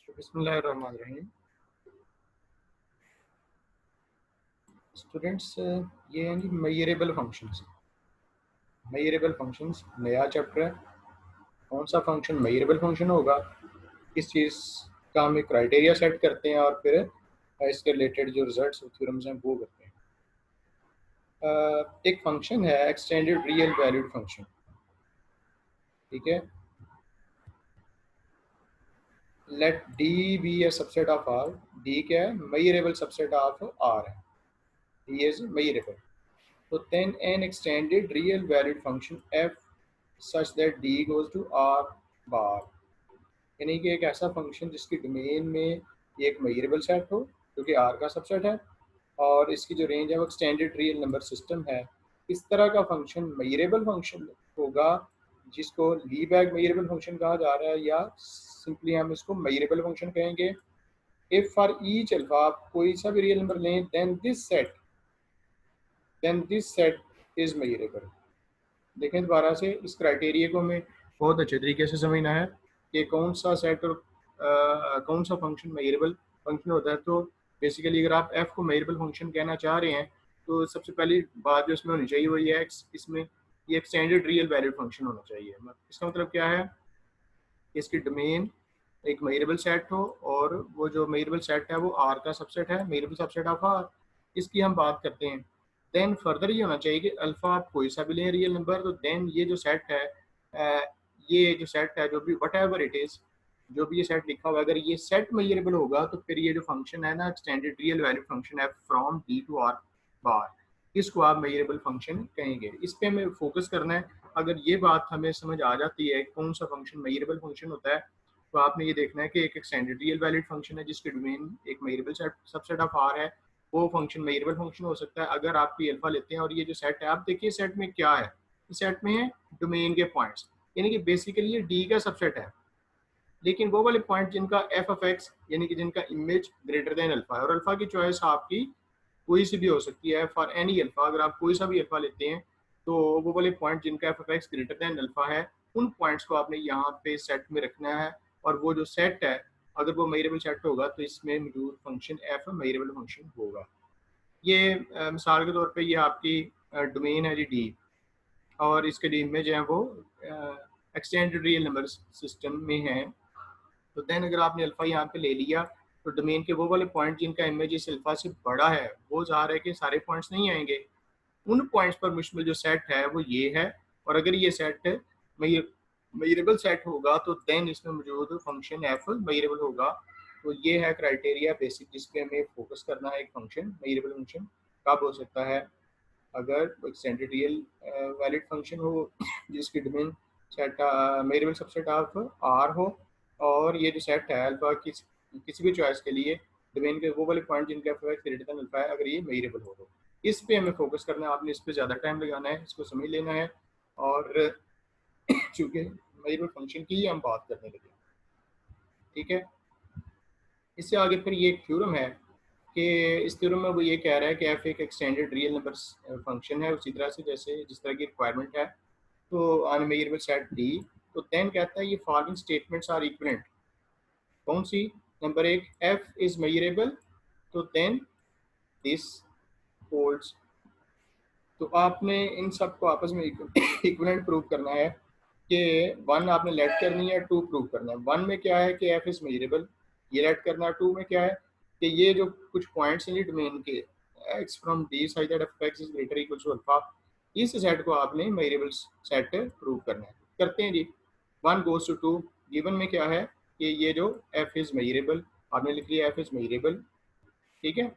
बिस्मिल्लाहिर्रहमानिर्रहीम। स्टूडेंट्स, ये हैं जी मेजरेबल फंक्शंस। मेजरेबल फंक्शंस नया चैप्टर है। कौन सा फंक्शन मेजरेबल फंक्शन होगा, किस चीज़ का हम एक क्राइटेरिया सेट करते हैं और फिर इसके रिलेटेड जो रिजल्ट्स थ्योरम्स हैं वो करते हैं। एक फंक्शन है एक्सटेंडेड रियल वैल्यूड फंक्शन, ठीक है। Let D be a subset of R. D क्या है? मेजरेबल सबसेट ऑफ आर है। D is measurable. So then an extended real valued function f such that d goes to r bar, यानी कि एक ऐसा function जिसकी domain में एक मेजरेबल सेट हो जो कि r का सबसेट है और इसकी जो रेंज है वो एक्सटेंडेड रियल नंबर सिस्टम है। इस तरह का फंक्शन मेजरेबल फंक्शन होगा जिसको लीबैग मेजरेबल फंक्शन कहा जा रहा है, या सिंपली हम इसको मेजरेबल फंक्शन कहेंगे। इफ फॉर ईच अल्फा आप कोई सा भी रियल नंबर लें then this set is measurable. देखें दोबारा से, इस क्राइटेरिया को हमें बहुत अच्छे तरीके से समझना है कि कौन सा सेट और कौन सा फंक्शन मेजरेबल फंक्शन होता है। तो बेसिकली अगर आप एफ को मेजरेबल फंक्शन कहना चाह रहे हैं तो सबसे पहली बात जो इसमें होनी चाहिए वो ये है, इसमें ये एक्सटेंडेड रियल वैल्यूड फंक्शन होना चाहिए। इसका मतलब क्या है? इसकी डोमेन एक मेजरेबल सेट हो और वो जो मेजरेबल सेट है वो आर का सबसेट है, मेजरेबल सबसेट ऑफ आर। इसकी हम बात करते हैं। देन फर्दर ये होना चाहिए कि अल्फा आप कोई सा भी लें रियल नंबर, तो देन ये जो सेट है ये जो सेट है जो भी वट एवर इट इज़, जो भी ये सेट लिखा हुआ है, अगर ये सेट मेजरेबल होगा तो फिर ये जो फंक्शन है ना एक्सटेंडेड रियल वैल्यू फंक्शन है from D to R bar, इसको आप मेजरेबल फंक्शन कहेंगे। इस पर हमें फोकस करना है। अगर ये बात हमें समझ आ जाती है कौन सा फंक्शन मेजरेबल फंक्शन होता है, तो आपने ये देखना है कि एक एक्सटेंडेड रियल वैलिड फंक्शन है जिसके डोमेन एक मेजरेबल सबसेट ऑफ आर है, वो फंक्शन मेजरेबल फंक्शन हो सकता है। अगर आप पी अल्फा लेते हैं और ये जो सेट है, आप देखिए सेट में क्या है, इस सेट में है डोमेन के पॉइंट्स, यानी कि बेसिकली ये डी का सबसेट है, लेकिन वो वाले पॉइंट जिनका एफ ऑफ एक्स यानी कि जिनका इमेज ग्रेटर देन अल्फा है, और अल्फा की चॉइस आपकी कोई सी भी हो सकती है फॉर एनी अल्फा। अगर आप कोई सा भी अल्फा लेते हैं तो वो वाले पॉइंट जिनका F of X greater than alpha है, उन पॉइंट्स को आपने यहाँ पे सेट में रखना है। और वो जो सेट है अगर वो मेजरेबल सेट होगा तो इसमें मौजूद फंक्शन एफ मेजरेबल फंक्शन होगा। ये मिसाल के तौर पे ये आपकी डोमेन है जी डी, और इसके जो इमेज है वो एक्सटेंडेड रियल नंबर सिस्टम में है। तो देन अगर आपने अल्फा यहाँ पे ले लिया तो डोमेन के वो वाले पॉइंट जिनका इमेज इस अल्फा से बड़ा है, वो ज़ाहिर है कि सारे पॉइंट्स नहीं आएंगे। उन पॉइंट्स पर मुश्तमिल जो सेट है वो ये है, और अगर ये सेट मेजरेबल सेट होगा तो देन इसमें मौजूद फंक्शन एफ मेजरेबल होगा। तो ये है क्राइटेरिया बेसिक जिस पे हमें फोकस करना है। एक फंक्शन मेजरेबल फंक्शन कब हो सकता है? अगर एक्सटेंडेड रियल वैलिड फंक्शन हो जिसकी domain set measurable subset of R हो, और ये जो सेट है अल्फा किसी भी चॉइस के लिए डोमेन के वो वाले पॉइंट जिनके एफ ग्रेटर देन अल्फा है, अगर ये मेजरेबल हो तो इस पे हमें फोकस करना है। आपने इस पे ज़्यादा टाइम लगाना है, इसको समझ लेना है। और चूँकि मेजरेबल फंक्शन की ही हम बात करने लगे, ठीक है। इससे आगे फिर ये एक थ्योरम है कि इस थ्योरम में वो ये कह रहा है कि एफ एक एक्सटेंडेड रियल नंबर फंक्शन है, उसी तरह से जैसे जिस तरह की रिक्वायरमेंट है। तो ऑन मेजरेबल सेट डी, तो देन कहता है ये फॉलोइंग स्टेटमेंट्स आर इक्विवेलेंट। कौन सी? नंबर एक, एफ इज मेजरेबल, तो देन दिस होल्ड्स। तो आपने इन सब को आपस में इक्विवेलेंट प्रूव करना है कि वन आपने लेट करनी है, टू प्रूव करना है। वन में क्या है कि एफ इज मेजरेबल, ये लेट करना है। टू में क्या है कि ये जो कुछ पॉइंट्स हैं डोमेन के X from D side that F X is greater equal to alpha, इस सेट को आपने मेजरेबल सेट प्रूव करना है। करते हैं जी। One goes to two. Given में क्या है कि ये जो एफ इज मेजरेबल, आपने लिख लिया एफ इज मेजरेबल, ठीक है।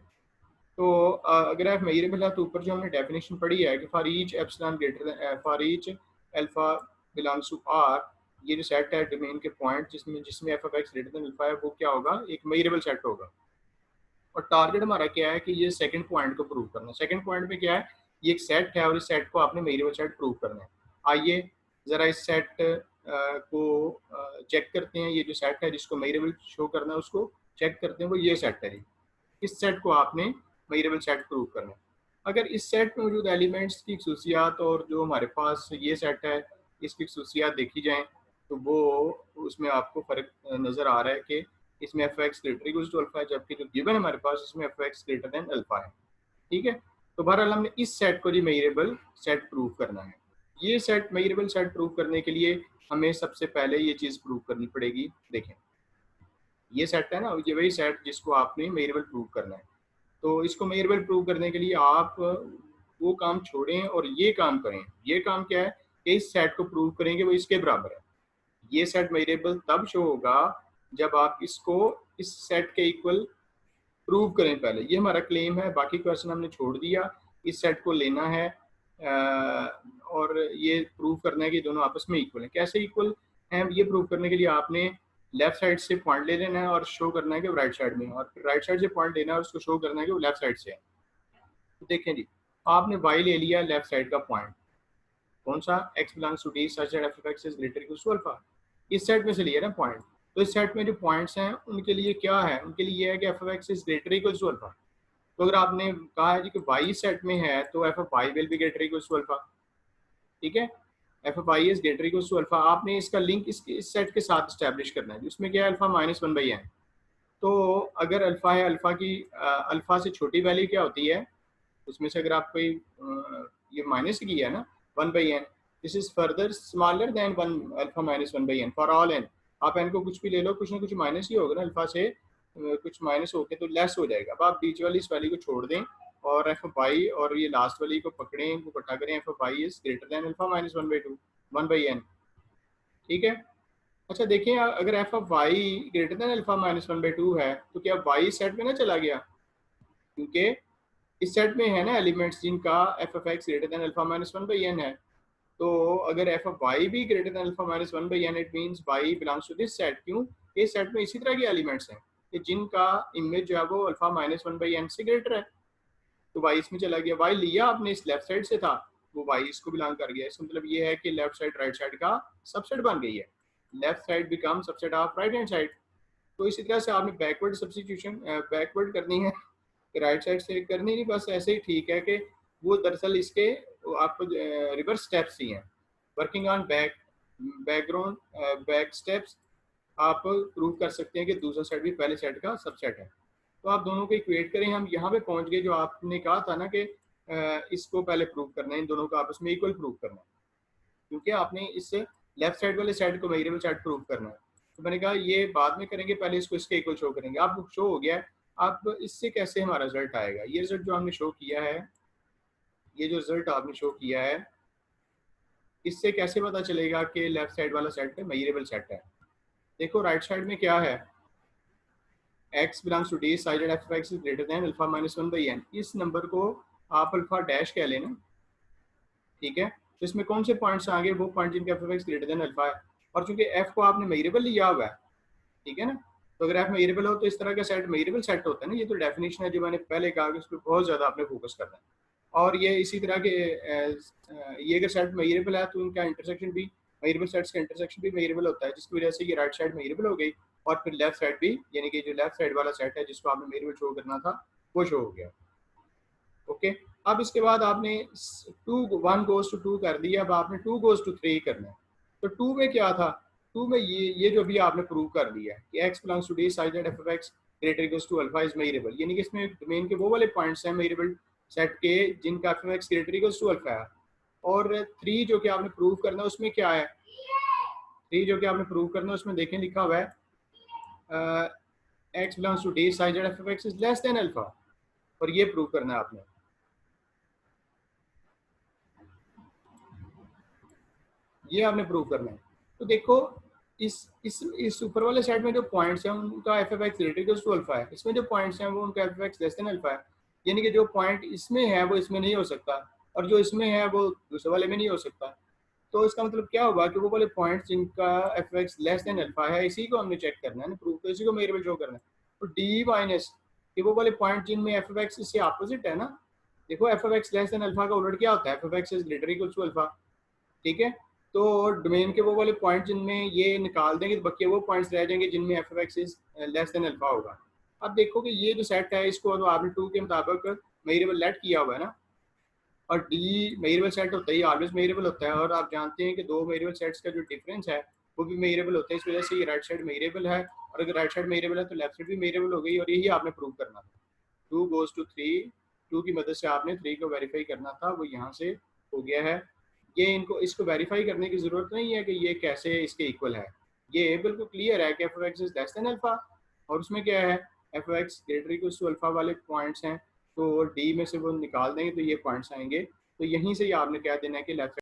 तो अगर एफ मेजरेबल है तो ऊपर जो हमने डेफिनेशन पढ़ी है कि for each epsilon greater than for each alpha belongs to R, ये जो सेट है डोमेन के पॉइंट जिसमें जिसमें F of X greater than alpha है, वो क्या होगा? एक मेजरेबल सेट होगा। और टारगेट हमारा क्या है कि ये सेकंड पॉइंट को प्रूव करना है। सेकंड पॉइंट में क्या है? ये एक सेट है और इस सेट को आपने मेजरेबल सेट प्रूव करना है। आइए ज़रा इस सेट को चेक करते हैं। ये जो सेट है जिसको मेजरेबल शो करना है उसको चेक करते हैं। वो ये सेट है, इस सेट को आपने मेजरेबल सेट प्रूव करना है। अगर इस सेट में मौजूद एलिमेंट्स की खसूसियात और जो हमारे पास ये सेट है इसकी खसूसियात देखी जाएँ तो वो उसमें आपको फ़र्क नज़र आ रहा है कि इसमें F X greater equal to alpha है, जबकि जो गिवन है हमारे पास इसमें F X greater than alpha है। ठीक है, तो बहरहाल हमने इस सेट को जी मेजरेबल सेट प्रूव करना है। ये सेट मेजरेबल सेट प्रूव करने के लिए हमें सबसे पहले ये चीज़ प्रूव करनी पड़ेगी। देखें ये सेट है ना, ये वही सेट जिसको आपने मेजरेबल प्रूव करना है। तो इसको मेजरेबल प्रूव करने के लिए आप वो काम छोड़ें और ये काम करें। ये काम क्या है कि इस सेट को प्रूव करेंगे वो इसके बराबर है। ये सेट मेजरेबल तब शो होगा जब आप इसको इस सेट के इक्वल प्रूव करें। पहले ये हमारा क्लेम है, बाकी क्वेश्चन हमने छोड़ दिया। इस सेट को लेना है और ये प्रूव करना है कि दोनों आपस में इक्वल हैं। कैसे इक्वल हैं ये प्रूव करने के लिए आपने लेफ्ट साइड से पॉइंट ले लेना है और शो करना है कि वो राइट साइड में है, और फिर राइट साइड से पॉइंट लेना है और उसको शो करना है कि वो लेफ्ट साइड से है। तो देखें जी, आपने वाई ले लिया लेफ्ट साइड का पॉइंट, कौन सा, x बिलोंग्स टू d सच दैट f of x is greater equal to alpha. इस सेट में से लिया ना पॉइंट, तो इस सेट में जो पॉइंट्स हैं उनके लिए क्या है, उनके लिए ये है कि f of x is greater equal to alpha. तो अगर आपने कहा है जी कि y सेट में है तो f of y will be greater equal to alpha. ठीक है, f of y is greater equal to alpha. आपने इसका लिंक इस सेट के साथ स्टैब्लिश करना है, उसमें क्या है, alpha minus one by N. तो अगर अल्फा है, अल्फा की अल्फा से छोटी वैल्यू क्या होती है, उसमें से अगर आप कोई ये माइनस किया है ना one by N, this is further smaller than one alpha minus one by N for all N. आप एन को कुछ भी ले लो, कुछ ना कुछ माइनस ही होगा ना, अल्फा से कुछ माइनस होके तो लेस हो जाएगा। अब आप बीच वाली इस वैल्यू को छोड़ दें और एफ वाई और ये लास्ट वाली को पकड़ें, इनको इकट्ठा करें, F Y is greater than alpha minus one by two, one by N. ठीक है, अच्छा देखिए, अगर F of Y greater than alpha minus one by two है तो क्या वाई सेट में ना चला गया, क्योंकि इस सेट में है ना एलिमेंट्स जिनका F of X greater than alpha minus one by N है। तो अगर एफ ऑफ वाई भी greater than alpha minus one by N, it means Y belongs to this set. क्यों, इस सेट में इसी तरह के एलिमेंट्स हैं कि जिनका इमेज जो है वो alpha minus one by N से ग्रेटर है। तो वाई इसमें चला गया, वाई लिया आपने इस लेफ्ट साइड से था, वो वाई इसको बिलोंग कर गया। इसका मतलब ये है कि लेफ्ट साइड राइट साइड का सबसेट बन गई है, left side become subset of right hand side. तो इसी तरह से आपने बैकवर्ड सब्स्टिट्यूशन बैकवर्ड करनी है, राइट साइड से करनी नहीं, बस ऐसे ही ठीक है कि वो दरअसल इसके आपको रिवर्स स्टेप्स ही हैं। Working on background back steps आप प्रूव कर सकते हैं कि दूसरा सेट भी पहले सेट का सबसेट है। तो आप दोनों को इक्वेट करें, हम यहाँ पे पहुंच गए जो आपने कहा था ना कि इसको पहले प्रूव करना है, इन दोनों को आपस में इक्वल प्रूव करना है, क्योंकि आपने इस लेफ्ट साइड वाले साइड को मेजरेबल साइड प्रूव करना है। तो मैंने कहा ये बाद में करेंगे, पहले इसको इसके इक्वल शो करेंगे। आप शो हो गया है, आप इससे कैसे हमारा रिजल्ट आएगा, ये रिजल्ट जो हमने शो किया है, ये जो रिजल्ट आपने शो किया है, इससे कैसे पता चलेगा कि लेफ्ट साइड वाला सेट है मेजरेबल सेट है। देखो राइट साइड में क्या है, x belongs to d side F X is greater than alpha minus one by N. इस नंबर को आप अल्फा डैश कह लेना, ठीक है। तो इसमें कौन से पॉइंट्स आएंगे, वो पॉइंट जिनका F X greater than alpha है। और चूंकि f को आपने मेजरेबल लिया हुआ है, ठीक है ना, तो अगर f मेजरेबल हो तो इस तरह का सेट मेजरेबल सेट होता है ना। ये तो डेफिनेशन है जो मैंने पहले कहा कि उस पर बहुत ज़्यादा आपने फोकस करना है। और ये इसी तरह के ये अगर सेट मेजरेबल है तो इनका इंटरसेक्शन भी, मेजरेबल सेट्स का इंटरसेक्शन भी मेजरेबल होता है, जिसकी वजह से ये राइट साइड मेजरेबल हो गई और फिर लेफ्ट साइड भी, यानी कि जो लेफ्ट साइड वाला सेट है जिसको आपने मेजरेबल शो करना था वो शो हो गया। ओके, अब इसके बाद आपने two one goes to two कर दिया, अब आपने टू गोज टू थ्री करना है। तो टू में क्या था, टू में ये जो भी आपने प्रूव कर दिया कि x belongs to d such that f of x greater equals to alpha is measurable, यानी कि इसमें डोमेन के वो वाले पॉइंट्स हैं मेजरेबल सेट के जिनका f of x greater equals to alpha है। और थ्री जो कि आपने प्रूव करना है उसमें क्या है, थ्री जो कि आपने प्रूव करना है उसमें देखें लिखा हुआ है x belongs to d such that f of x is less than alpha, और ये प्रूव करना है आपने। ये आपने प्रूव करना है। तो देखो इस ऊपर वाले साइड में जो पॉइंट्स हैं उनका F F X greater equals to alpha है, इसमें जो पॉइंट्स हैं वो उनका F F X less than alpha है, यानी कि जो पॉइंट इसमें है वो इसमें नहीं हो सकता और जो इसमें है वो दूसरे वाले में नहीं हो सकता। तो इसका मतलब क्या होगा कि वो वाले पॉइंट्स जिनका F F X less than alpha है इसी को हमने चेक करना है ना, प्रूव, तो इसी को मेजरेबल शो करना है। तो डी माइनस कि वो वाले पॉइंट जिनमें एफ एफ एक्स इससे अपोजिट है ना, देखो F F X less than alpha का उलट क्या होता है, F F X is greater equals to alpha, ठीक है। तो डोमेन के वो वाले पॉइंट जिनमें ये निकाल देंगे तो बाकी वो पॉइंट्स रह जाएंगे जिनमें F F X is less than alpha होगा। अब देखो कि ये जो सेट है इसको तो आपने टू के मुताबिक मेजरेबल लेट किया हुआ है ना, और डी मेजरेबल सेट होता है, ऑलवेज मेजरेबल होता है, और आप जानते हैं कि दो मेजरेबल सेट्स का जो डिफरेंस है वो भी मेजरेबल होता है, इस वजह से ये राइट साइड मेजरेबल है और अगर राइट साइड मेरेबल है तो लेफ्ट साइड भी मेरेबल हो गई, और यही आपने प्रूव करना था। 2 गोज टू 3, 2 की मदद से आपने 3 को वेरीफाई करना था, वो यहाँ से हो गया है। ये इनको इसको वेरीफाई करने की ज़रूरत नहीं है कि ये कैसे इसके इक्वल है, ये बिल्कुल क्लियर है कि F X is less than alpha, और उसमें क्या है, F X greater equal to alpha वाले पॉइंट्स हैं, तो डी में से वो निकाल देंगे तो ये पॉइंट्स आएंगे। तो यहीं से ही आपने क्या देना है कि लेफ्ट